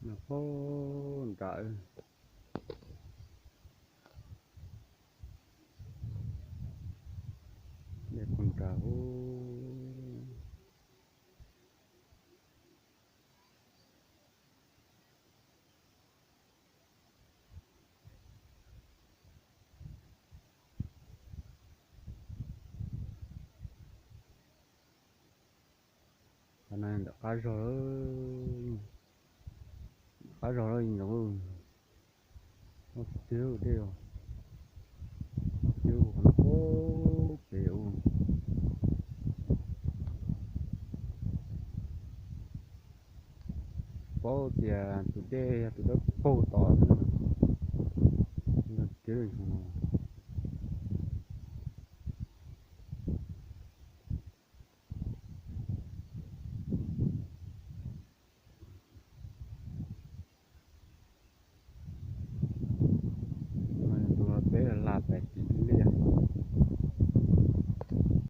nó có trời để con trâu anh em đã cá rồi nó tiêu tiêu tiêu nó cố kiểu có tiền tụi nó cố to nó tiêu tụi nó bé là lạt đấy